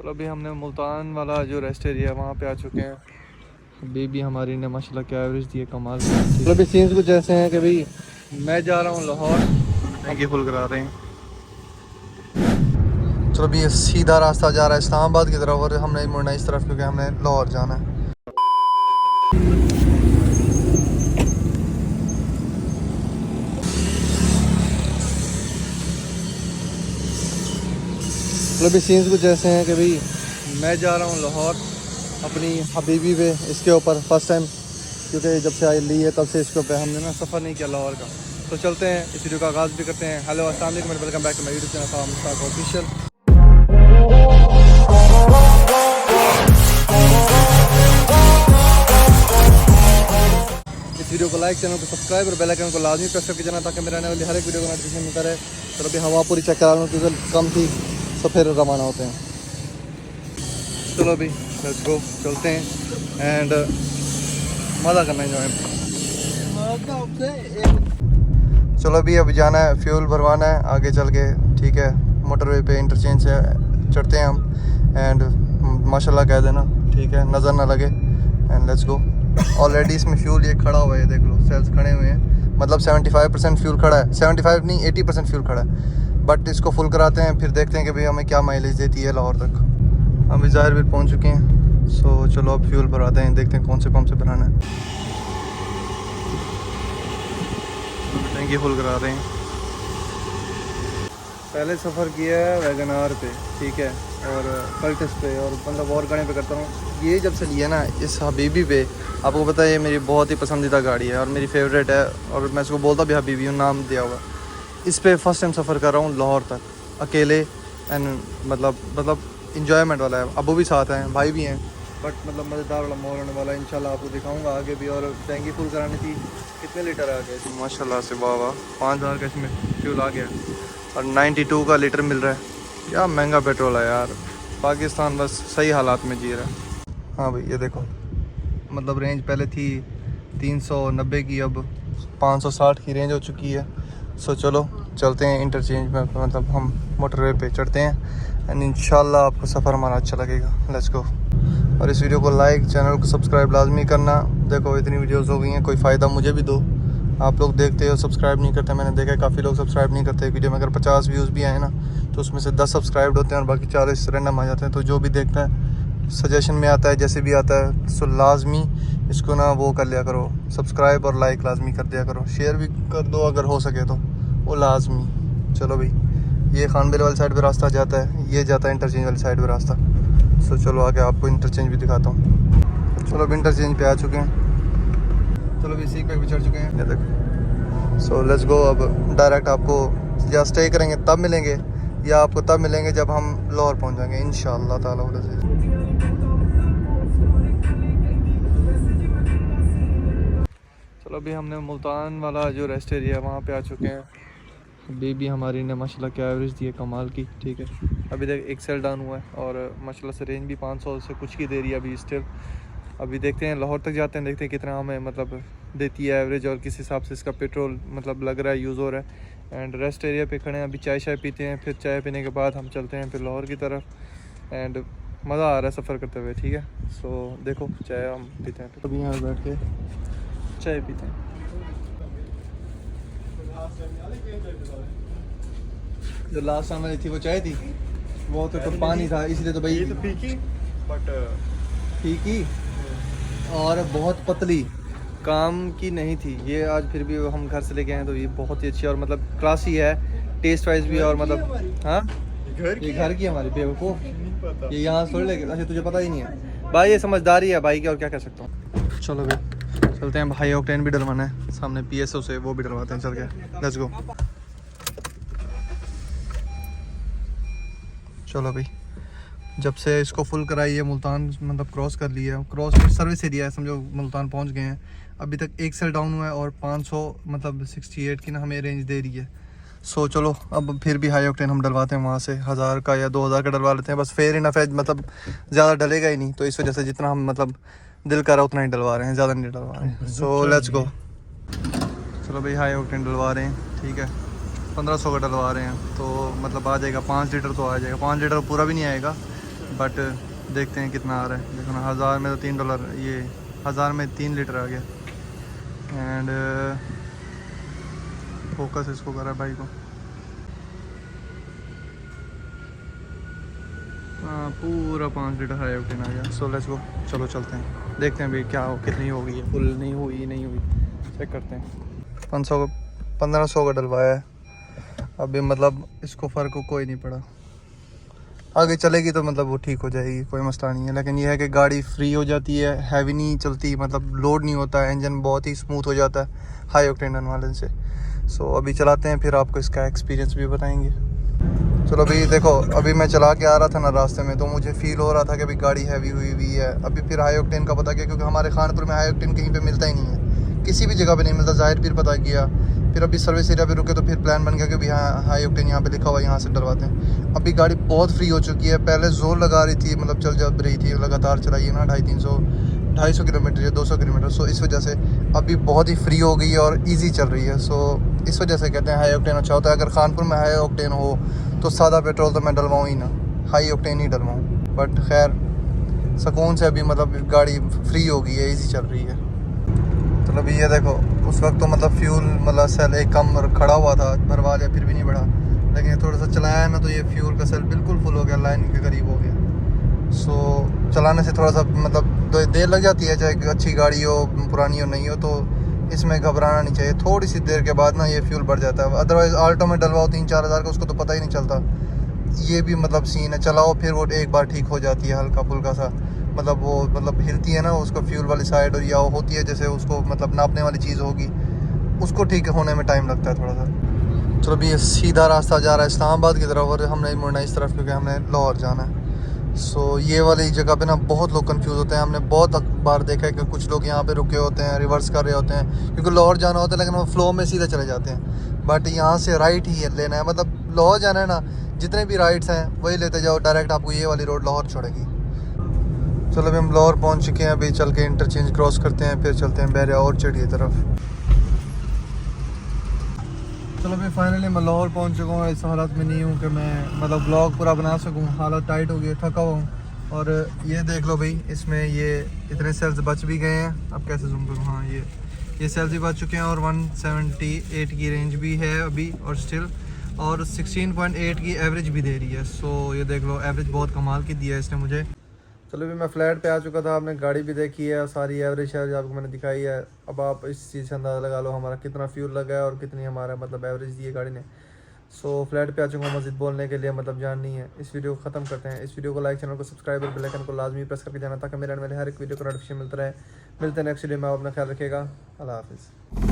चलो अभी हमने मुल्तान वाला जो रेस्ट एरिया है वहाँ पे आ चुके हैं। बेबी हमारी ने माशाल्लाह क्या एवरेज दी है, कमाल। चलो अभी सीन्स कुछ ऐसे हैं कि भाई मैं जा रहा हूँ लाहौर, टैंकी फुल करा रहे हैं। चलो अभी ये सीधा रास्ता जा रहा है इस्लामाबाद की तरफ और हमने मुड़ना इस तरफ क्योंकि हमने लाहौर जाना है। चलो अभी सीन्स कुछ ऐसे हैं कि भाई मैं जा रहा हूँ लाहौर अपनी हबीबी पे, इसके ऊपर फर्स्ट टाइम, क्योंकि जब से आई ली है तब से इसके ऊपर हमने ना सफ़र नहीं किया लाहौर का। तो चलते हैं, इस वीडियो का आगाज़ भी करते हैं। हेलो अस्सलाम वालेकुम, welcome back to my YouTube channel Mushtaq official. इस वीडियो को लाइक, चैनल को सब्सक्राइब और बेल आइकन को लाजमी प्रेस करके जाना ताकि मेरे आने वाली हर एक वीडियो को नोटिफिकेशन मिलता रहे। तो अभी हवा पूरी चेक करा लूँ क्योंकि कम थी, तो फिर रवाना होते हैं। चलो अभी लेट्स गो, चलते हैं एंड मज़ा करना है। चलो अभी जाना है, फ्यूल भरवाना है आगे चल के, ठीक है। मोटरवे पे इंटरचेंज से चढ़ते हैं हम एंड माशाल्लाह कह देना, ठीक है, नज़र ना लगे एंड लेट्स गो। ऑलरेडी इसमें फ्यूल ये खड़ा हुआ है, देख लो सेल्स खड़े हुए हैं, मतलब 75% फ्यूल खड़ा है, 75 नहीं 80% फ्यूल खड़ा है। बट इसको फुल कराते हैं फिर देखते हैं कि भाई हमें क्या माइलेज देती है लाहौर तक। हम ज़ाहिर पहुँच चुके हैं, सो चलो अब फ्यूल भराते हैं, देखते हैं कौन से पंप से भराना है। टैंकी फुल करा रहे हैं। पहले सफ़र किया है वैगन आर पे, ठीक है, और कल्टस पे और मतलब और गाड़ी पे करता हूँ। ये जब से लिया ना इस हबीबी पे, आपको पता है ये मेरी बहुत ही पसंदीदा गाड़ी है और मेरी फेवरेट है और मैं इसको बोलता भी हबीबी हूँ, नाम दिया हुआ। इस पे फर्स्ट टाइम सफ़र कर रहा हूँ लाहौर तक अकेले एंड मतलब इंजॉयमेंट वाला है। अबू भी साथ हैं, भाई भी हैं, बट मतलब मज़ेदार वाला माहौल होने वाला है। इंशाल्लाह आपको दिखाऊंगा आगे भी। और टैंकी फुल करानी थी, कितने लीटर आ गए थे माशाल्लाह से, वाह 5000 का इसमें फ्यूल आ गया और 92 का लीटर मिल रहा है। क्या महंगा पेट्रोल है यार, पाकिस्तान बस सही हालात में जी रहा है। हाँ भाई ये देखो, मतलब रेंज पहले थी 390 की, अब 560 की रेंज हो चुकी है। सो चलो चलते हैं इंटरचेंज में, मतलब हम मोटरवे पे चढ़ते हैं एंड इंशाल्लाह आपको सफ़र हमारा अच्छा लगेगा। Let's go. और इस वीडियो को लाइक, चैनल को सब्सक्राइब लाजमी करना। देखो इतनी वीडियोस हो गई हैं, कोई फ़ायदा मुझे भी दो। आप लोग देखते हो सब्सक्राइब नहीं करते, मैंने देखा है काफ़ी लोग सब्सक्राइब नहीं करते। वीडियो में अगर 50 व्यूज़ भी आए ना तो उसमें से 10 सब्सक्राइब होते हैं और बाकी 40 रैंडम आ जाते हैं। तो जो भी देखता है सजेशन में आता है, जैसे भी आता है, सो लाजमी इसको ना वो कर लिया करो, सब्सक्राइब और लाइक लाजमी कर दिया करो। शेयर भी कर दो अगर हो सके तो, वो लाजमी। चलो भाई, ये खानबिल वाली साइड पे रास्ता जाता है, ये जाता है इंटरचेंज वाली साइड पे रास्ता। सो चलो आगे आपको इंटरचेंज भी दिखाता हूँ। चलो अब इंटरचेंज पे आ चुके हैं, चलो अभी सीख पे भी चढ़ चुके हैं, ये देखो। So let's go. अब डायरेक्ट आपको या स्टे करेंगे तब मिलेंगे या आपको तब मिलेंगे जब हम लाहौर पहुँच जाएंगे इंशाअल्लाह ताला। चलो अभी हमने मुल्तान वाला जो रेस्ट एरिया है वहाँ पे आ चुके हैं। बेबी हमारी ने माशाल्लाह क्या एवरेज दी है, कमाल की, ठीक है। अभी तक एक सेल डाउन हुआ है और माशाल्लाह से रेंज भी 500 से कुछ की दे रही है अभी स्टिल। अभी देखते हैं लाहौर तक जाते हैं, देखते हैं कितना हमें मतलब देती है एवरेज और किस हिसाब से इसका पेट्रोल मतलब लग रहा है, यूज़ हो रहा है। एंड रेस्ट एरिया पे खड़े हैं, अभी चाय शाय पीते हैं, फिर चाय पीने के बाद हम चलते हैं फिर लाहौर की तरफ। एंड मज़ा आ रहा है सफ़र करते हुए, ठीक है। सो देखो चाय हम पीते हैं, अभी यहाँ बैठ के चाय पीते हैं। जो लास्ट टाइम वाली थी वो चाय थी, वो तो पानी था, इसलिए तो भाई ये तो फीकी बट फीकी और बहुत पतली, काम की नहीं थी ये। आज फिर भी हम घर से लेके आए तो ये बहुत ही अच्छी और मतलब क्लासी है, टेस्ट वाइज भी। और मतलब हाँ ये घर की हमारी, बेवकूफ़, ये यहाँ थोड़ी लेके, अच्छा तुझे पता ही नहीं है भाई, ये समझदारी है भाई की, और क्या कह सकता हूँ। चलो भाई चलते हैं, भाई ऑक्टेन भी डलवाना है सामने PSO से, वो भी डलवाते हैं चल के। Let's go. चलो भाई, जब से इसको फुल कराई है मुल्तान मतलब क्रॉस कर लिया है, क्रॉस सर्विस एरिया है समझो, मुल्तान पहुंच गए हैं। अभी तक एक सेल डाउन हुआ है और 500 मतलब 68 की ना हमें रेंज दे रही है। सो चलो अब फिर भी हाई ऑक्टेन हम डलवाते हैं वहाँ से, 1000 का या 2000 का डलवा लेते हैं, बस फेयर इनफ है, मतलब ज़्यादा डलेगा ही नहीं। तो इस वजह से जितना हम मतलब दिल कर रहा है उतना ही डलवा रहे हैं, ज़्यादा नहीं डलवा रहे हैं। So let's go. चलो भाई हाई ऑक्टेन डलवा रहे हैं, ठीक है, 1500 का डलवा रहे हैं तो मतलब आ जाएगा 5 लीटर, तो आ जाएगा 5 लीटर पूरा भी नहीं आएगा, बट देखते हैं कितना आ रहा है। देखो ना, 1000 में तो $3, ये 1000 में 3 लीटर आ गया। एंड फोकस इसको करा भाई को। पूरा 5 लीटर हाई ऑक्टेन आ गया। सो लेट्स गो, चलो चलते हैं, देखते हैं भाई क्या हो, कितनी हो गई है, फुल नहीं हुई चेक करते हैं। 1500 का डलवाया है अभी, मतलब इसको फ़र्क को कोई नहीं पड़ा। आगे चलेगी तो मतलब वो ठीक हो जाएगी, कोई मसला नहीं है। लेकिन यह है कि गाड़ी फ्री हो जाती है, हैवी नहीं चलती, मतलब लोड नहीं होता है, इंजन बहुत ही स्मूथ हो जाता है हाई ऑक्टेन वाले से। सो अभी चलाते हैं, फिर आपको इसका एक्सपीरियंस भी बताएंगे। चलो अभी देखो, अभी मैं चला के आ रहा था ना रास्ते में, तो मुझे फील हो रहा था कि अभी गाड़ी हैवी हुई हुई है। अभी फिर हाई ऑक्टेन का पता किया, क्योंकि हमारे खानपुर में हाई ऑक्टेन कहीं पे मिलता ही नहीं है, किसी भी जगह पे नहीं मिलता। ज़ाहिर फिर पता किया, फिर अभी सर्विस एरिया पे रुके तो फिर प्लान बन गया कि हाँ हाई ऑक्टेन यहाँ पे लिखा हुआ है, यहाँ से डलवाते हैं। अभी गाड़ी बहुत फ्री हो चुकी है, पहले जोर लगा रही थी, मतलब चल जब रही थी, लगातार चलाई ना 250 किलोमीटर या 200 किलोमीटर। सो इस वजह से अभी बहुत ही फ्री हो गई है और ईजी चल रही है। सो इस वजह से कहते हैं हाई ऑक्टेन अच्छा होता है। अगर खानपुर में हाई ऑक्टेन हो तो सादा पेट्रोल तो मैं डलवाऊँ ही ना, हाई ऑक्टेन ही डलवाऊँ। बट खैर सुकून से अभी मतलब गाड़ी फ्री हो गई है, ईजी चल रही है। तो अभी ये देखो, उस वक्त तो मतलब फ्यूल मतलब सेल एक कम खड़ा हुआ था, भरवा लिया फिर भी नहीं बढ़ा। लेकिन थोड़ा सा चलाया है ना, तो ये फ्यूल का सेल बिल्कुल फुल हो गया, लाइन के करीब हो गया। सो चलाने से थोड़ा सा मतलब देर लग जाती है, चाहे अच्छी गाड़ी हो पुरानी हो नहीं हो, तो इसमें घबराना नहीं चाहिए। थोड़ी सी देर के बाद ना ये फ्यूल बढ़ जाता है। अदरवाइज़ आल्टो में डलवाओ 3-4 हज़ार का, उसको तो पता ही नहीं चलता। ये भी मतलब सीन है, चलाओ फिर वो एक बार ठीक हो जाती है, हल्का फुल्का सा मतलब वो मतलब हिलती है ना उसको फ्यूल वाली साइड, और या होती है जैसे उसको मतलब नापने वाली चीज़ होगी, उसको ठीक होने में टाइम लगता है थोड़ा सा। चलो अभी ये सीधा रास्ता जा रहा है इस्लामाबाद की तरफ, और हमने मुड़ना इस तरफ क्योंकि हमने लाहौर जाना है। सो ये वाली जगह पे ना बहुत लोग कंफ्यूज होते हैं। हमने बहुत बार देखा है कि कुछ लोग यहाँ पे रुके होते हैं, रिवर्स कर रहे होते हैं, क्योंकि लाहौर जाना होता है, लेकिन वो फ्लो में सीधे चले जाते हैं। बट यहाँ से राइट ही लेना है, मतलब लाहौर जाना है ना, जितने भी राइट्स हैं वही लेते जाओ, डायरेक्ट आपको ये वाली रोड लाहौर छोड़ेगी। चलो अभी हम लाहौर पहुँच चुके हैं, अभी चल के इंटरचेंज क्रॉस करते हैं, फिर चलते हैं बहरिया ऑर्चर्ड की तरफ। चलो अभी फाइनली मैं लाहौर पहुँच चुका हूँ। इस हालत में नहीं हूँ कि मैं मतलब ब्लॉग पूरा बना सकूँ, हालत टाइट हो गई, थका हुआ हूँ। और ये देख लो भाई, इसमें ये इतने सेल्स बच भी गए हैं। अब कैसे जूम करूँ, हाँ ये सेल्स भी बच चुके हैं, और 178 की रेंज भी है अभी, और स्टिल और 16.8 की एवरेज भी दे रही है। सो ये देख लो, एवरेज बहुत कमाल की दिया है इसने मुझे। चलो भी मैं फ्लैट पे आ चुका था, आपने गाड़ी भी देखी है और सारी एवरेज आपको मैंने दिखाई है। अब आप इस चीज़ से अंदाज़ा लगा लो हमारा कितना फ्यूल लगा है और कितनी हमारा मतलब एवरेज दी है गाड़ी ने। सो फ्लैट पे आ चुका हूँ मस्जिद बोलने के लिए, मतलब जाननी है। इस वीडियो को ख़त्म करते हैं। इस वीडियो को लाइक, चैनल को सब्सक्राइब और बेल आइकन को लाजमी प्रेस करके जाना, ताकि मेरे हर एक वीडियो को नोटिफिकेशन मिलता रहे। मिलते हैं नेक्स्ट वीडियो में, आप अपना ख्याल रखिएगा। अल्लाह हाफिज़।